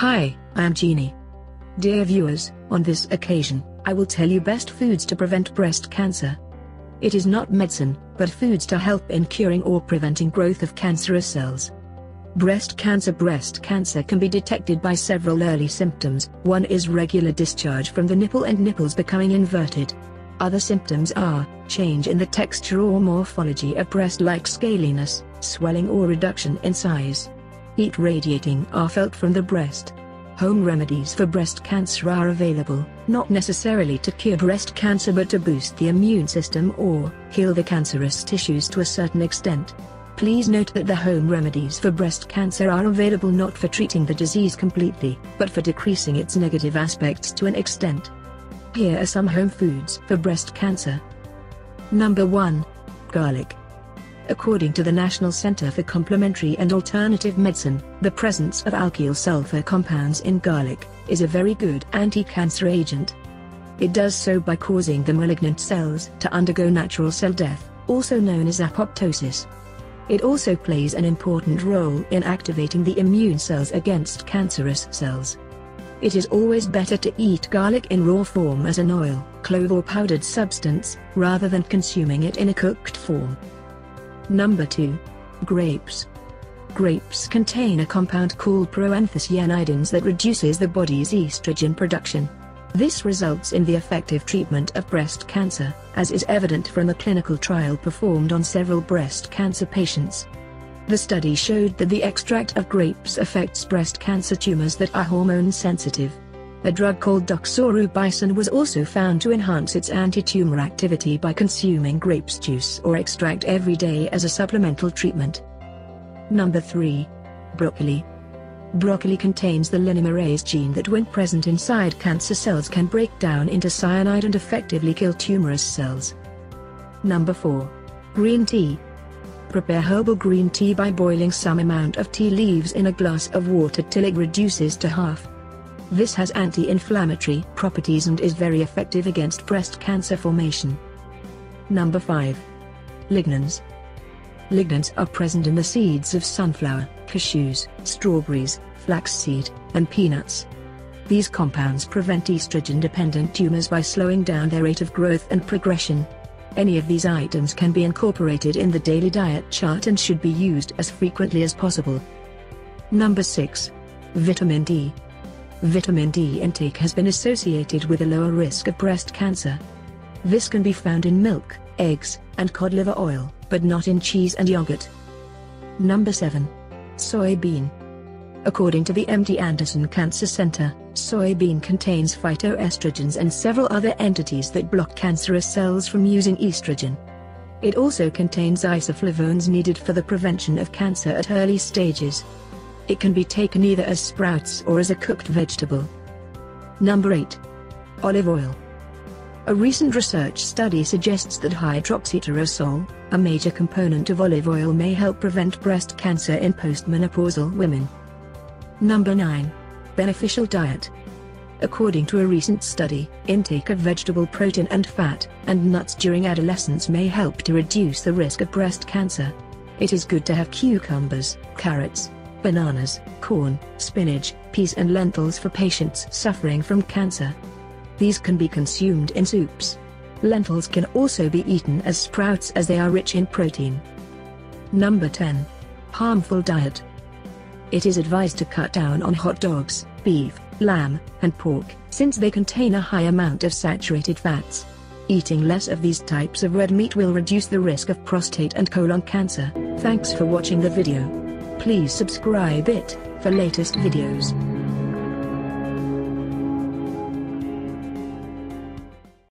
Hi, I am Jeanie. Dear viewers, on this occasion, I will tell you best foods to prevent breast cancer. It is not medicine, but foods to help in curing or preventing growth of cancerous cells. Breast cancer can be detected by several early symptoms. One is regular discharge from the nipple and nipples becoming inverted. Other symptoms are change in the texture or morphology of breast like scaliness, swelling or reduction in size. Heat radiating are felt from the breast. Home remedies for breast cancer are available, not necessarily to cure breast cancer but to boost the immune system or heal the cancerous tissues to a certain extent. Please note that the home remedies for breast cancer are available not for treating the disease completely, but for decreasing its negative aspects to an extent. Here are some home foods for breast cancer. Number 1. Garlic. According to the National Center for Complementary and Alternative Medicine, the presence of alkyl sulfur compounds in garlic is a very good anti-cancer agent. It does so by causing the malignant cells to undergo natural cell death, also known as apoptosis. It also plays an important role in activating the immune cells against cancerous cells. It is always better to eat garlic in raw form as an oil, clove or powdered substance, rather than consuming it in a cooked form. Number 2. Grapes. Grapes contain a compound called proanthocyanidins that reduces the body's estrogen production. This results in the effective treatment of breast cancer, as is evident from a clinical trial performed on several breast cancer patients. The study showed that the extract of grapes affects breast cancer tumors that are hormone sensitive. A drug called doxorubicin was also found to enhance its anti-tumor activity by consuming grapes juice or extract every day as a supplemental treatment. Number 3. Broccoli. Broccoli contains the linaprazase gene that when present inside cancer cells can break down into cyanide and effectively kill tumorous cells. Number 4. Green tea. Prepare herbal green tea by boiling some amount of tea leaves in a glass of water till it reduces to half. This has anti-inflammatory properties and is very effective against breast cancer formation. Number 5. Lignans. Lignans are present in the seeds of sunflower, cashews, strawberries, flaxseed, and peanuts. These compounds prevent estrogen-dependent tumors by slowing down their rate of growth and progression. Any of these items can be incorporated in the daily diet chart and should be used as frequently as possible. Number 6. Vitamin D. Vitamin D intake has been associated with a lower risk of breast cancer. This can be found in milk, eggs, and cod liver oil, but not in cheese and yogurt. Number 7. Soybean. According to the MD Anderson Cancer Center, soybean contains phytoestrogens and several other entities that block cancerous cells from using estrogen. It also contains isoflavones needed for the prevention of cancer at early stages. It can be taken either as sprouts or as a cooked vegetable. Number 8. Olive oil. A recent research study suggests that hydroxytyrosol, a major component of olive oil, may help prevent breast cancer in postmenopausal women. Number 9. Beneficial diet. According to a recent study, intake of vegetable protein and fat, and nuts during adolescence may help to reduce the risk of breast cancer. It is good to have cucumbers, carrots, bananas, corn, spinach, peas and lentils for patients suffering from cancer. These can be consumed in soups. Lentils can also be eaten as sprouts as they are rich in protein. Number 10. Harmful diet. It is advised to cut down on hot dogs, beef, lamb, and pork, since they contain a high amount of saturated fats. Eating less of these types of red meat will reduce the risk of prostate and colon cancer. Thanks for watching the video. Please subscribe it for latest videos.